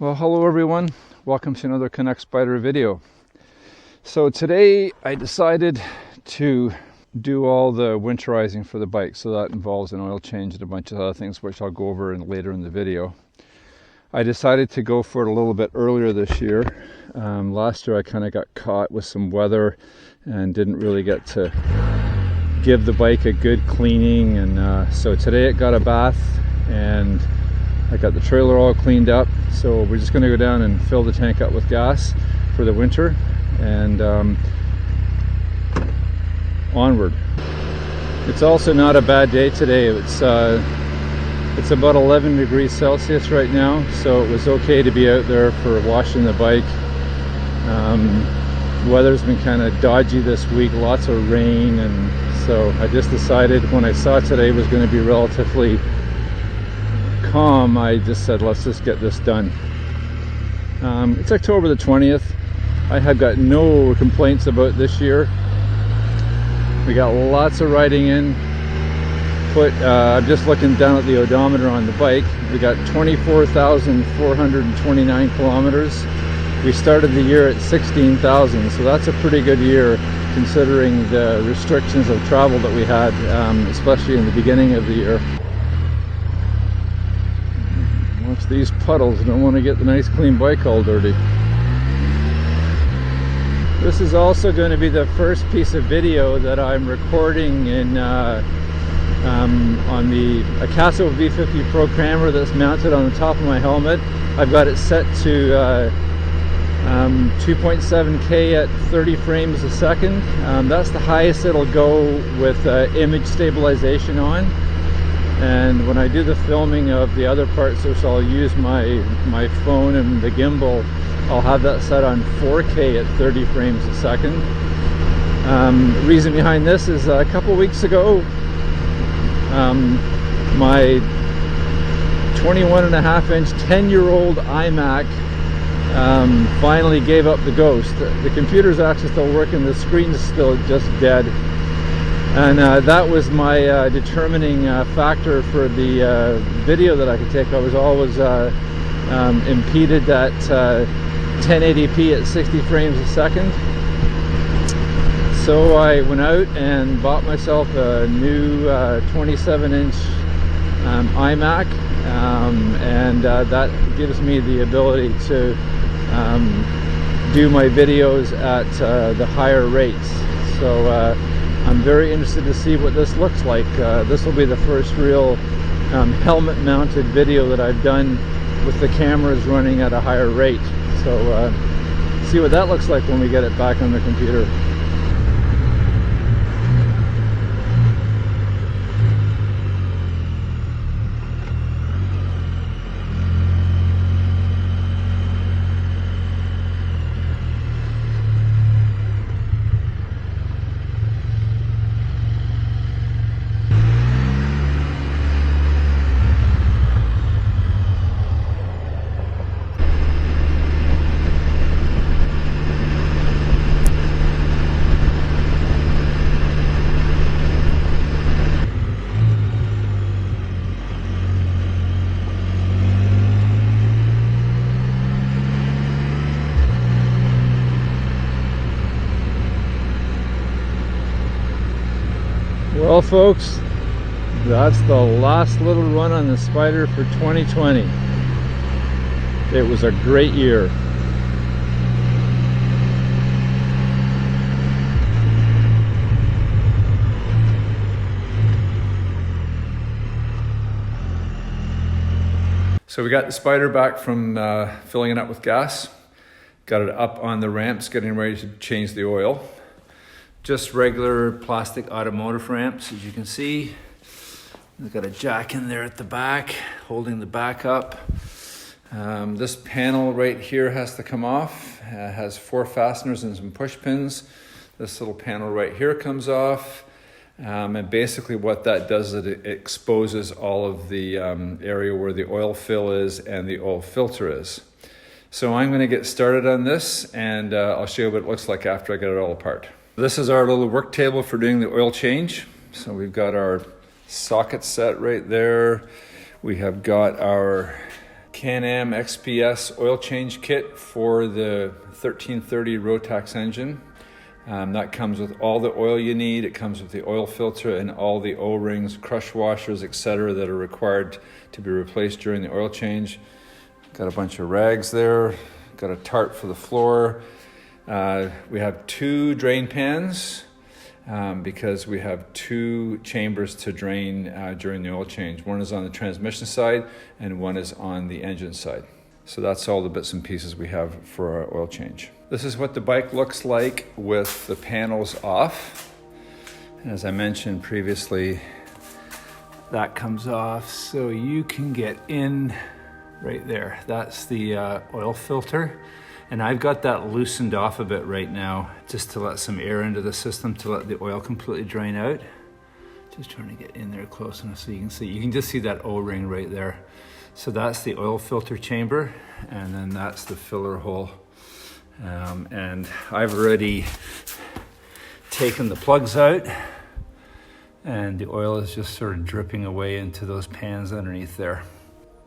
Well, hello everyone. Welcome to another Am Spyder video. So today I decided to do all the winterizing for the bike. So that involves an oil change and a bunch of other things, which I'll go over later in the video. I decided to go for it a little bit earlier this year. Last year I kind of got caught with some weather and didn't really get to give the bike a good cleaning. And so today it got a bath and I got the trailer all cleaned up, so we're just going to go down and fill the tank up with gas for the winter and onward. It's also not a bad day today. It's about 11 degrees Celsius right now, so it was okay to be out there for washing the bike. Weather's been kind of dodgy this week, lots of rain, and so I just decided when I saw today was going to be relatively calm, I just said let's just get this done. It's October the 20th. I have got no complaints about this year. We got lots of riding in. I'm just looking down at the odometer on the bike. We got 24,429 kilometers. We started the year at 16,000, so that's a pretty good year considering the restrictions of travel that we had, especially in the beginning of the year. Watch these puddles, don't want to get the nice clean bike all dirty. This is also going to be the first piece of video that I'm recording in on the Acaso V50 Pro camera that's mounted on the top of my helmet. I've got it set to 2.7K at 30 frames a second. That's the highest it'll go with image stabilization on. And when I do the filming of the other parts, which I'll use my phone and the gimbal, I'll have that set on 4K at 30 frames a second. The reason behind this is a couple weeks ago, my 21.5-inch 10-year-old iMac finally gave up the ghost. The computer's actually still working, the screen's still just dead. And that was my determining factor for the video that I could take. I was always impeded at 1080p at 60 frames a second. So I went out and bought myself a new 27-inch iMac, and that gives me the ability to do my videos at the higher rates. So I'm very interested to see what this looks like. This will be the first real helmet mounted video that I've done with the cameras running at a higher rate. So see what that looks like when we get it back on the computer. Well folks, that's the last little run on the Spyder for 2020. It was a great year. So we got the Spyder back from filling it up with gas. Got it up on the ramps, getting ready to change the oil. Just regular plastic automotive ramps, as you can see. We've got a jack in there at the back, holding the back up. This panel right here has to come off. It has 4 fasteners and some push pins. This little panel right here comes off. And basically what that does is it exposes all of the area where the oil fill is and the oil filter is. So I'm going to get started on this, and I'll show you what it looks like after I get it all apart. This is our little work table for doing the oil change. So we've got our socket set right there. We have got our Can-Am XPS oil change kit for the 1330 Rotax engine. That comes with all the oil you need. It comes with the oil filter and all the O-rings, crush washers, etc. that are required to be replaced during the oil change. Got a bunch of rags there. Got a tarp for the floor. We have 2 drain pans because we have 2 chambers to drain during the oil change. One is on the transmission side and one is on the engine side. So that's all the bits and pieces we have for our oil change. This is what the bike looks like with the panels off. And as I mentioned previously, that comes off so you can get in right there. That's the oil filter. And I've got that loosened off a bit right now just to let some air into the system to let the oil completely drain out. Just trying to get in there close enough so you can see. You can just see that O-ring right there. So that's the oil filter chamber, and then that's the filler hole. And I've already taken the plugs out, and the oil is just sort of dripping away into those pans underneath there.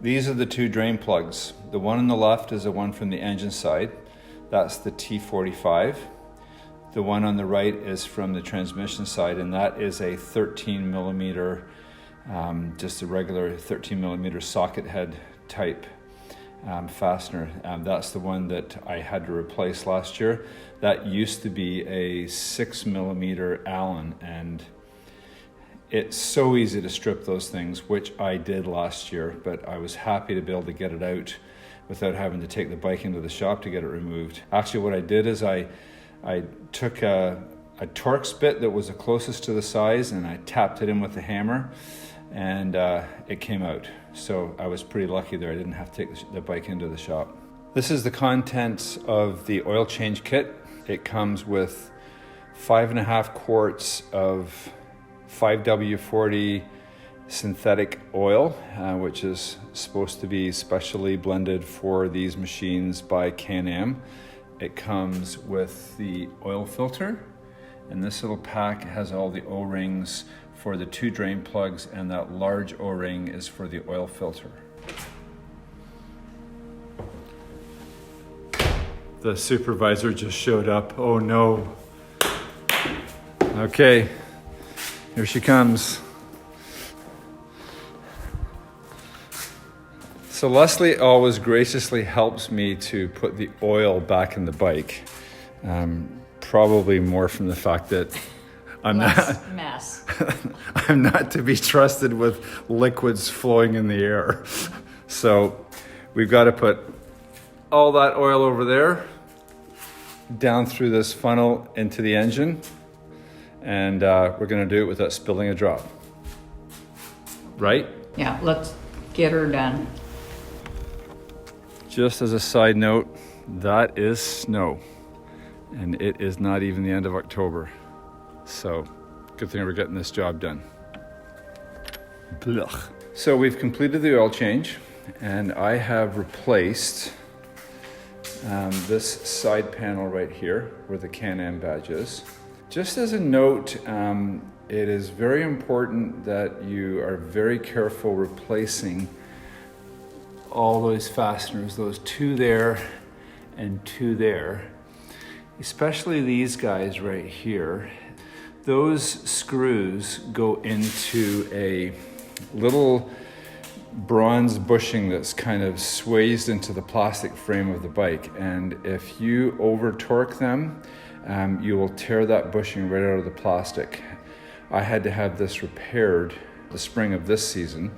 These are the 2 drain plugs. The one on the left is the one from the engine side. That's the T45. The one on the right is from the transmission side, and that is a 13 millimeter, just a regular 13 millimeter socket head type fastener. That's the one that I had to replace last year. That used to be a 6 millimeter Allen, and it's so easy to strip those things, which I did last year, but I was happy to be able to get it out without having to take the bike into the shop to get it removed. Actually, what I did is I took a Torx bit that was the closest to the size, and I tapped it in with a hammer, and it came out. So I was pretty lucky there. I didn't have to take the bike into the shop. This is the contents of the oil change kit. It comes with 5.5 quarts of 5W40 synthetic oil, which is supposed to be specially blended for these machines by Can-Am. It comes with the oil filter, and this little pack has all the O-rings for the 2 drain plugs, and that large O-ring is for the oil filter. The supervisor just showed up. Oh no. Okay, here she comes. So Leslie always graciously helps me to put the oil back in the bike. Probably more from the fact that I'm not to be trusted with liquids flowing in the air. So we've got to put all that oil over there, down through this funnel into the engine, and we're going to do it without spilling a drop. Right? Yeah, let's get her done. Just as a side note, that is snow, and it is not even the end of October. So, good thing we're getting this job done. Blech. So we've completed the oil change, and I have replaced this side panel right here where the Can-Am badge is. Just as a note, it is very important that you are very careful replacing all those fasteners, those 2 there and 2 there, especially these guys right here. Those screws go into a little bronze bushing that's kind of swayed into the plastic frame of the bike, and if you over torque them, you will tear that bushing right out of the plastic. I had to have this repaired the spring of this season,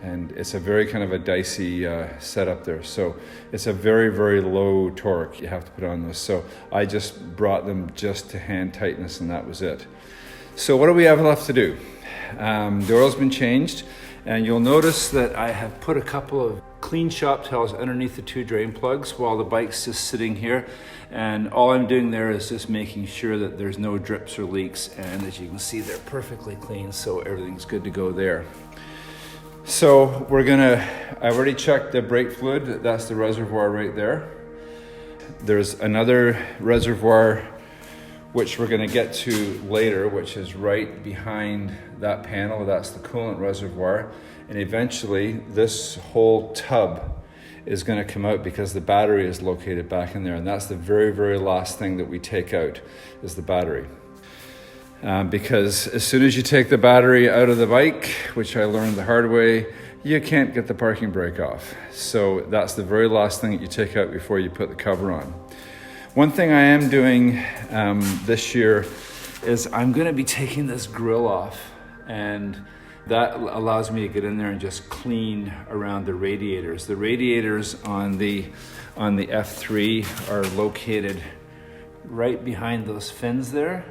and it's a very kind of a dicey setup there. So it's a very, very low torque you have to put on this. So I just brought them just to hand tightness, and that was it. So what do we have left to do? The oil's been changed, and you'll notice that I have put a couple of clean shop towels underneath the 2 drain plugs while the bike's just sitting here. And all I'm doing there is just making sure that there's no drips or leaks. And as you can see, they're perfectly clean, so everything's good to go there. So I've already checked the brake fluid. That's the reservoir right there. There's another reservoir which we're going to get to later, which is right behind that panel. That's the coolant reservoir. And eventually this whole tub is going to come out because the battery is located back in there. And that's the very, very last thing that we take out is the battery. Because as soon as you take the battery out of the bike, which I learned the hard way, you can't get the parking brake off. So that's the very last thing that you take out before you put the cover on. One thing I am doing this year is I'm going to be taking this grill off, and that allows me to get in there and just clean around the radiators. The radiators on the F3 are located right behind those fins there.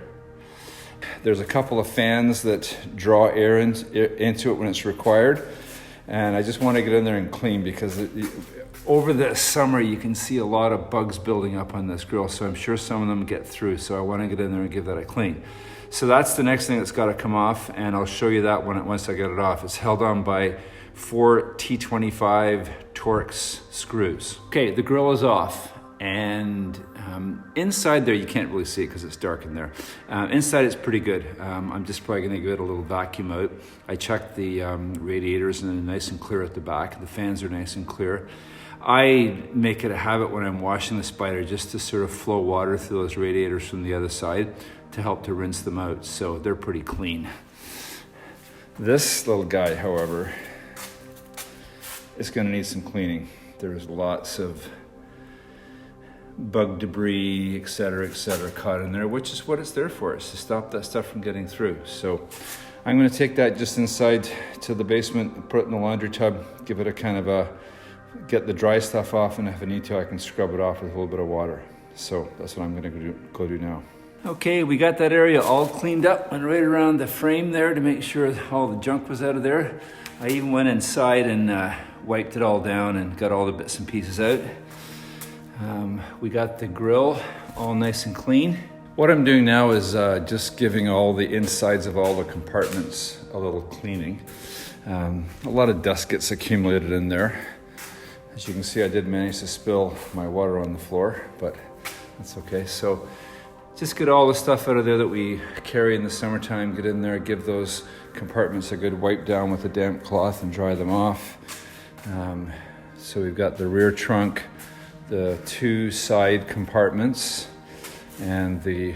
There's a couple of fans that draw air into it when it's required, and I just want to get in there and clean because over the summer you can see a lot of bugs building up on this grill, so I'm sure some of them get through, so I want to get in there and give that a clean. So that's the next thing that's got to come off, and I'll show you that once I get it off. It's held on by 4 T25 Torx screws. Okay, the grill is off, and inside there you can't really see it because it's dark in there. Inside it's pretty good. I'm just probably going to give it a little vacuum out. I checked the radiators and they're nice and clear at the back. The fans are nice and clear. I make it a habit when I'm washing the Spyder just to sort of flow water through those radiators from the other side to help to rinse them out, so they're pretty clean. This little guy, however, is going to need some cleaning. There's lots of bug debris, etc., caught in there, which is what it's there for, is to stop that stuff from getting through. So I'm going to take that just inside to the basement, put it in the laundry tub, give it a kind of a, get the dry stuff off, and if I need to, I can scrub it off with a little bit of water. So that's what I'm going to go do now. Okay, we got that area all cleaned up and right around the frame there to make sure all the junk was out of there. I even went inside and wiped it all down and got all the bits and pieces out. We got the grill all nice and clean. What I'm doing now is just giving all the insides of all the compartments a little cleaning. A lot of dust gets accumulated in there. As you can see, I did manage to spill my water on the floor, but that's okay. So just get all the stuff out of there that we carry in the summertime, get in there, give those compartments a good wipe down with a damp cloth and dry them off. So we've got the rear trunk, the 2 side compartments, and the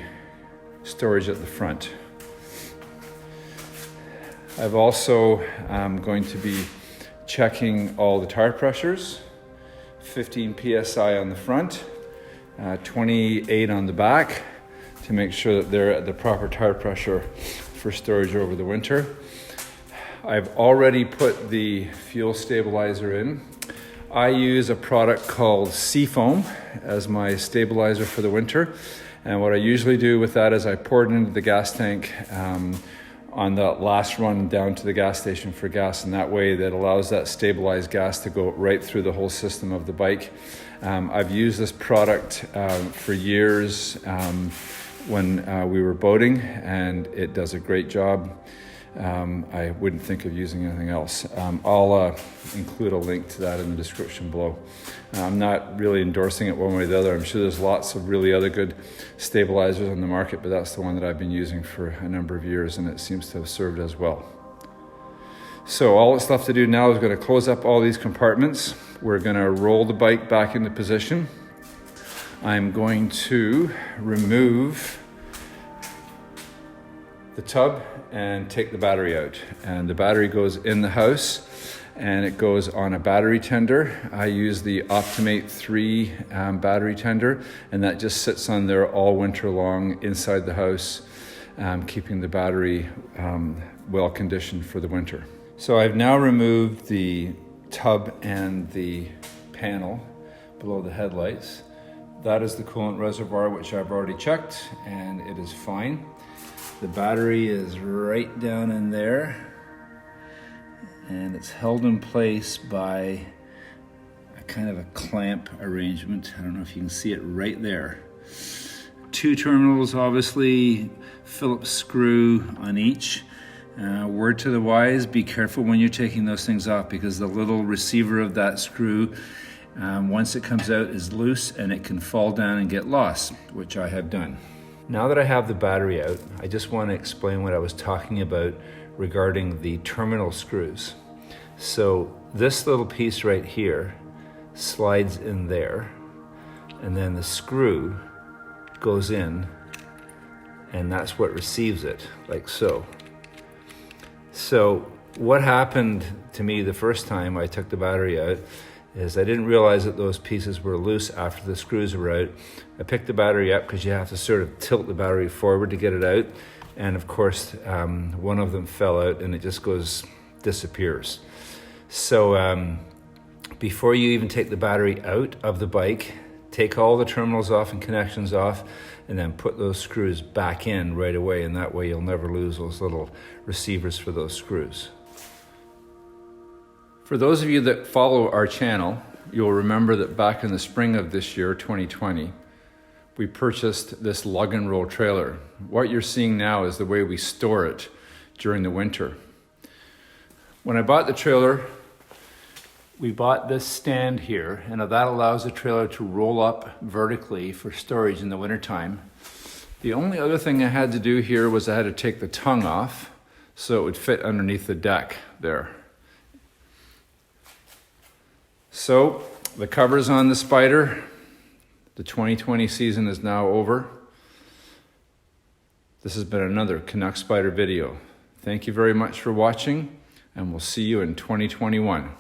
storage at the front. I've also going to be checking all the tire pressures, 15 PSI on the front, 28 on the back, to make sure that they're at the proper tire pressure for storage over the winter. I've already put the fuel stabilizer in. I use a product called Seafoam as my stabilizer for the winter. And what I usually do with that is I pour it into the gas tank on the last run down to the gas station for gas, and that way that allows that stabilized gas to go right through the whole system of the bike. I've used this product for years when we were boating, and it does a great job. I wouldn't think of using anything else. I'll include a link to that in the description below. I'm not really endorsing it one way or the other. I'm sure there's lots of really other good stabilizers on the market, but that's the one that I've been using for a number of years, and it seems to have served as well. So all that's left to do now is going to close up all these compartments. We're going to roll the bike back into position. I'm going to remove the tub and take the battery out. And the battery goes in the house and it goes on a battery tender. I use the Optimate 3 battery tender, and that just sits on there all winter long inside the house, keeping the battery well conditioned for the winter. So I've now removed the tub and the panel below the headlights. That is the coolant reservoir, which I've already checked, and it is fine. The battery is right down in there, and it's held in place by a kind of a clamp arrangement. I don't know if you can see it right there. 2 terminals, obviously, Phillips screw on each. Word to the wise, be careful when you're taking those things off, because the little receiver of that screw, once it comes out, is loose and it can fall down and get lost, which I have done. Now that I have the battery out, I just want to explain what I was talking about regarding the terminal screws. So this little piece right here slides in there, and then the screw goes in, and that's what receives it, like so. So what happened to me the first time I took the battery out is I didn't realize that those pieces were loose after the screws were out. I picked the battery up because you have to sort of tilt the battery forward to get it out. And of course, one of them fell out and it just disappears. So before you even take the battery out of the bike, take all the terminals off and connections off, and then put those screws back in right away. And that way you'll never lose those little receivers for those screws. For those of you that follow our channel, you'll remember that back in the spring of this year, 2020, we purchased this lug and roll trailer. What you're seeing now is the way we store it during the winter. When I bought the trailer, we bought this stand here, and that allows the trailer to roll up vertically for storage in the wintertime. The only other thing I had to do here was I had to take the tongue off so it would fit underneath the deck there. So the cover's on the Spyder. The 2020 season is now over. This has been another Canuck Spyder video. Thank you very much for watching, and we'll see you in 2021.